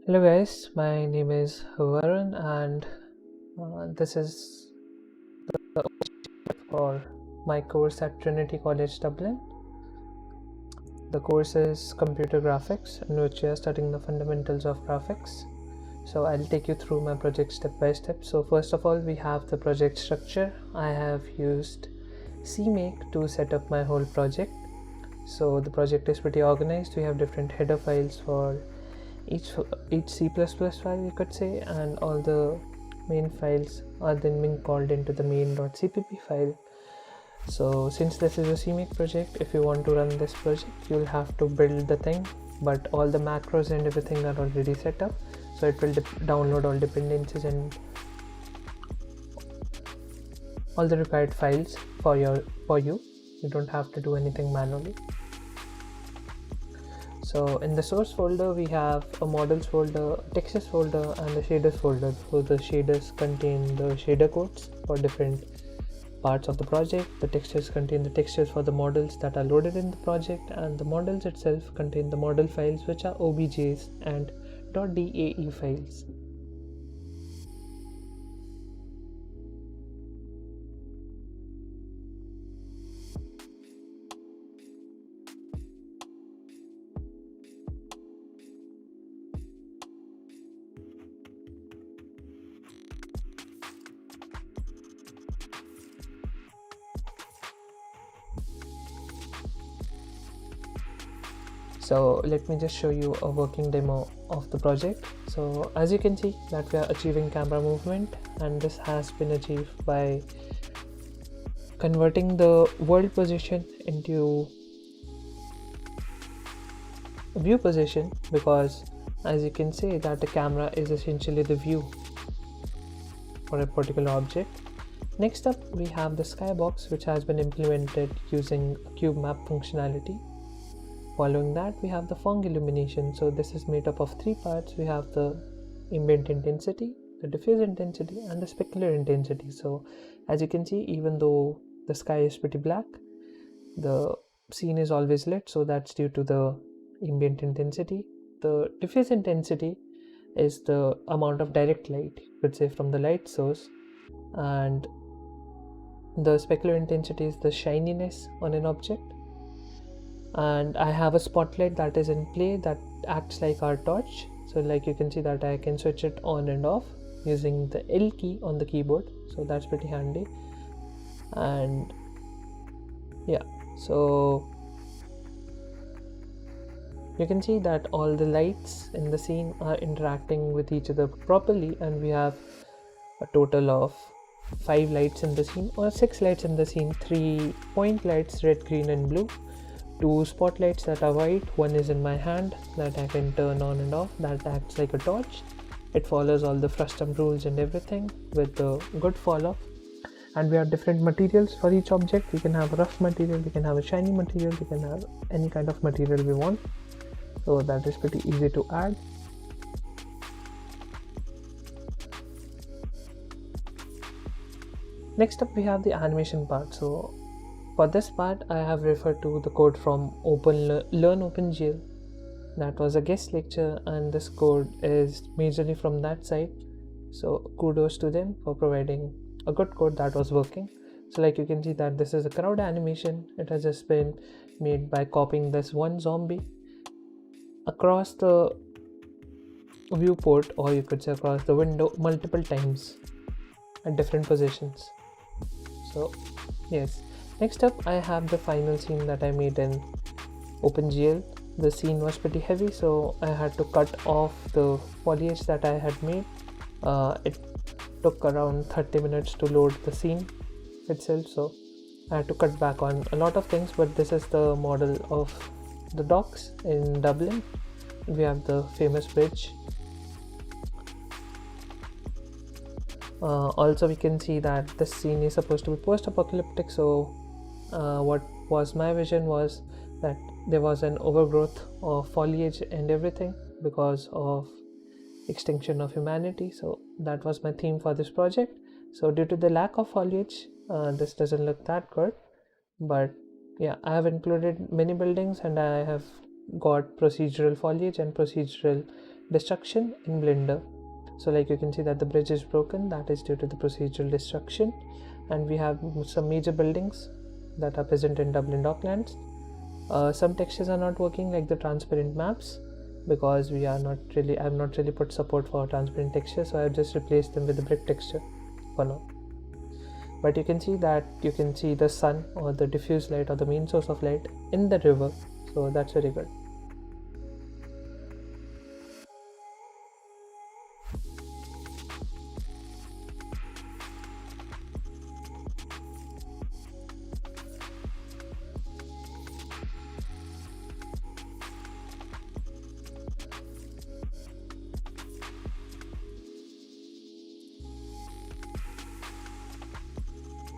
Hello guys, my name is Varun and this is for my course at Trinity College Dublin. The course is Computer Graphics, in which we are studying the fundamentals of graphics. So I'll take you through my project step by step. So first of all, we have the project structure. I have used CMake to set up my whole project. So the project is pretty organized. We have different header files for each C++ file, you could say, and all the main files are then being called into the main.cpp file. So since this is a CMake project, if you want to run this project, you'll have to build the thing, but all the macros and everything are already set up, so it will download all dependencies and all the required files for you. You don't have to do anything manually. So in the source folder, we have a models folder, textures folder, and the shaders folder. So the shaders contain the shader codes for different parts of the project. The textures contain the textures for the models that are loaded in the project, and the models itself contain the model files, which are OBJs and .dae files. So let me just show you a working demo of the project. So as you can see that we are achieving camera movement, and this has been achieved by converting the world position into view position, because as you can see that the camera is essentially the view for a particular object. Next up, we have the Skybox, which has been implemented using a cube map functionality. Following that, we have the Phong Illumination. So this is made up of three parts. We have the ambient intensity, the diffuse intensity, and the specular intensity. So as you can see, even though the sky is pretty black, the scene is always lit, so that's due to the ambient intensity. The diffuse intensity is the amount of direct light, you could say, from the light source, and the specular intensity is the shininess on an object. And I have a spotlight that is in play that acts like our torch. So like you can see that I can switch it on and off using the L key on the keyboard, so that's pretty handy. And yeah, so you can see that all the lights in the scene are interacting with each other properly, and we have a total of 5 lights in the scene, or 6 lights in the scene. 3 point lights, red, green and blue, 2 spotlights that are white, one is in my hand that I can turn on and off, that acts like a torch. It follows all the frustum rules and everything with the good fall off. And we have different materials for each object. We can have a rough material, we can have a shiny material, we can have any kind of material we want. So that is pretty easy to add. Next up, we have the animation part. So for this part, I have referred to the code from Learn OpenGL. That was a guest lecture, and this code is majorly from that site. So kudos to them for providing a good code that was working. So like you can see that this is a crowd animation. It has just been made by copying this one zombie across the viewport, or you could say across the window, multiple times at different positions. So yes. Next up, I have the final scene that I made in OpenGL. The scene was pretty heavy, so I had to cut off the foliage that I had made. It took around 30 minutes to load the scene itself, so I had to cut back on a lot of things. But this is the model of the docks in Dublin. We have the famous bridge. Also, we can see that this scene is supposed to be post-apocalyptic, so what was my vision was that there was an overgrowth of foliage and everything because of extinction of humanity. So that was my theme for this project. So due to the lack of foliage, this doesn't look that good, but yeah, I have included many buildings, and I have got procedural foliage and procedural destruction in Blender. So like you can see that the bridge is broken, that is due to the procedural destruction, and we have some major buildings that are present in Dublin Docklands. Some textures are not working, like the transparent maps, because I have not really put support for transparent texture, so I have just replaced them with the brick texture for now. But you can see that you can see the sun or the diffuse light or the main source of light in the river, so that's very good.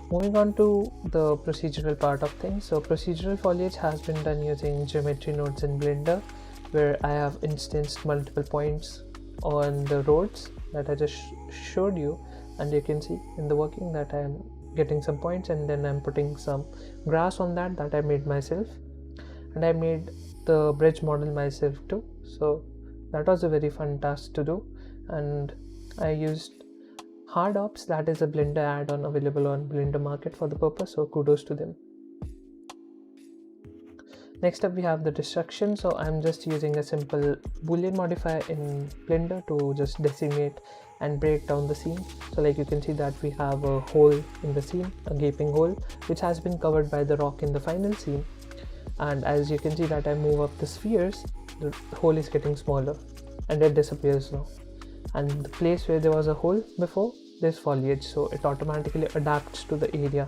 Moving on to the procedural part of things. So procedural foliage has been done using geometry nodes in Blender, where I have instanced multiple points on the roads that I just showed you, and you can see in the working that I am getting some points, and then I'm putting some grass on that I made myself, and I made the bridge model myself too. So that was a very fun task to do, and I used Hard Ops, that is a Blender add-on available on Blender Market for the purpose, so kudos to them. Next up we have the destruction. So I'm just using a simple boolean modifier in Blender to just decimate and break down the scene. So like you can see that we have a hole in the scene, a gaping hole, which has been covered by the rock in the final scene, and as you can see that I move up the spheres, the hole is getting smaller and it disappears now, and the place where there was a hole before, there's foliage, so it automatically adapts to the area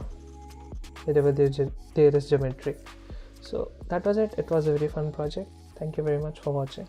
wherever there is geometry. So that was it. It was a very fun project. Thank you very much for watching.